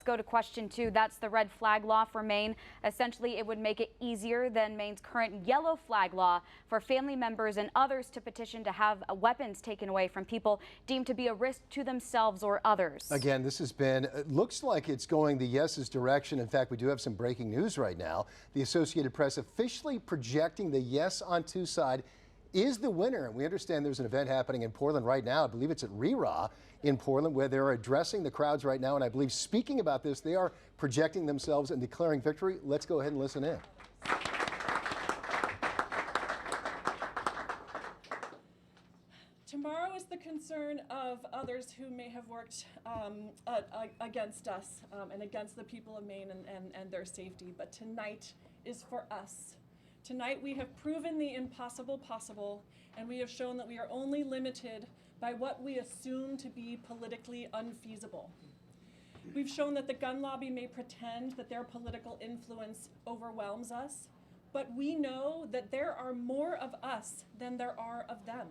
Go to question 2. That's the red flag law for Maine. Essentially, it would make it easier than Maine's current yellow flag law for family members and others to petition to have weapons taken away from people deemed to be a risk to themselves or others. Again, this has been, it looks like it's going the yeses direction. In fact, we do have some breaking news right now. The Associated Press officially projecting the yes on 2 side is the winner. And we understand there's an event happening in Portland right now. I believe it's at RERA in Portland, where they're addressing the crowds right now. And I believe speaking about this, they are projecting themselves and declaring victory. Let's go ahead and listen in. Tomorrow is the concern of others who may have worked against us and against the people of Maine and their safety. But tonight is for us. Tonight we have proven the impossible possible, and we have shown that we are only limited by what we assume to be politically unfeasible. We've shown that the gun lobby may pretend that their political influence overwhelms us, but we know that there are more of us than there are of them.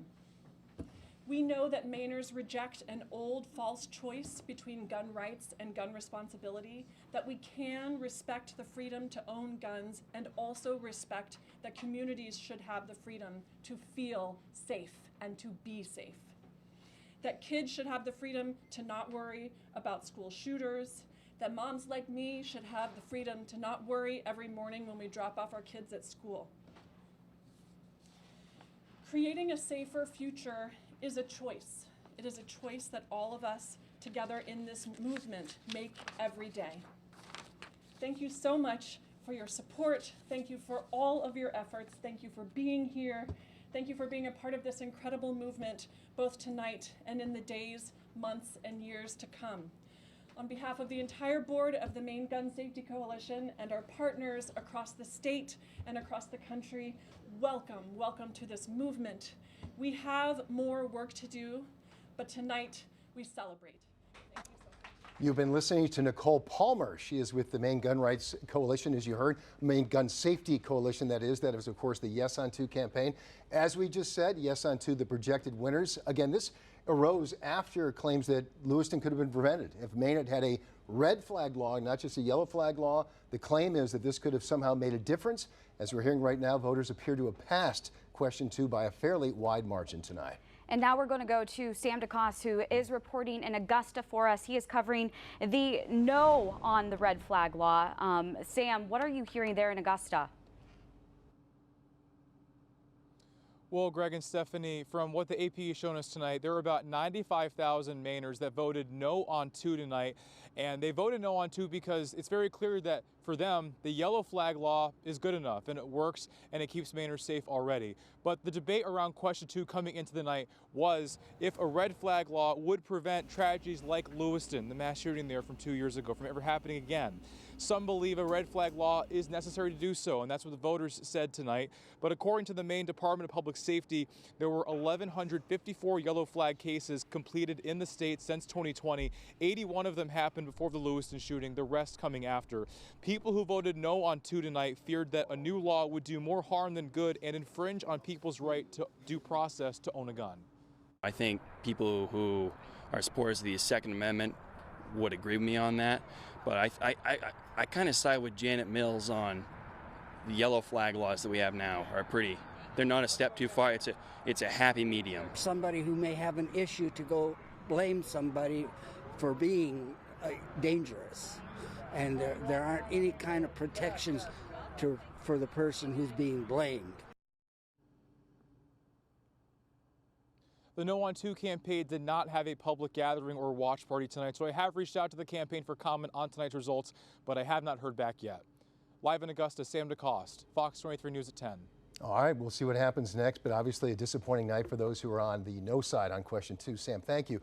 We know that Mainers reject an old false choice between gun rights and gun responsibility, that we can respect the freedom to own guns and also respect that communities should have the freedom to feel safe and to be safe. That kids should have the freedom to not worry about school shooters, that moms like me should have the freedom to not worry every morning when we drop off our kids at school. Creating a safer future is a choice. It is a choice that all of us together in this movement make every day. Thank you so much for your support. Thank you for all of your efforts. Thank you for being here. Thank you for being a part of this incredible movement, both tonight and in the days, months, and years to come. On behalf of the entire board of the Maine Gun Safety Coalition and our partners across the state and across the country, welcome, welcome to this movement. We have more work to do, but tonight we celebrate. Thank you so much. You've been listening to Nicole Palmer. She is with the Maine Gun Rights Coalition, as you heard, Maine Gun Safety Coalition, that is, of course, the Yes on 2 campaign. As we just said, Yes on 2, the projected winners. Again, this arose after claims that Lewiston could have been prevented. If Maine had had a red flag law, not just a yellow flag law, the claim is that this could have somehow made a difference. As we're hearing right now, voters appear to have passed question 2 by a fairly wide margin tonight. And now we're going to go to Sam DeCoste, who is reporting in Augusta for us. He is covering the no on the red flag law. Sam, what are you hearing there in Augusta? Well, Greg and Stephanie, from what the AP has shown us tonight, there were about 95,000 Mainers that voted no on 2 tonight. And they voted no on 2 because it's very clear that for them, the yellow flag law is good enough and it works and it keeps Mainers safe already. But the debate around question 2 coming into the night was if a red flag law would prevent tragedies like Lewiston, the mass shooting there from 2 years ago, from ever happening again. Some believe a red flag law is necessary to do so, and that's what the voters said tonight. But according to the Maine Department of Public Safety, there were 1,154 yellow flag cases completed in the state since 2020. 81 of them happened before the Lewiston shooting, the rest coming after. People who voted no on 2 tonight feared that a new law would do more harm than good and infringe on people's right to due process to own a gun. I think people who are supporters of the Second Amendment would agree with me on that, but I kind of side with Janet Mills on the yellow flag laws that we have now are they're not a step too far. It's a happy medium. Somebody who may have an issue to go blame somebody for being dangerous, and there aren't any kind of protections for the person who's being blamed. The No on 2 campaign did not have a public gathering or watch party tonight, so I have reached out to the campaign for comment on tonight's results, but I have not heard back yet. Live in Augusta, Sam DeCoste, Fox 23 News at 10. All right, we'll see what happens next, but obviously a disappointing night for those who are on the no side on question 2. Sam, thank you.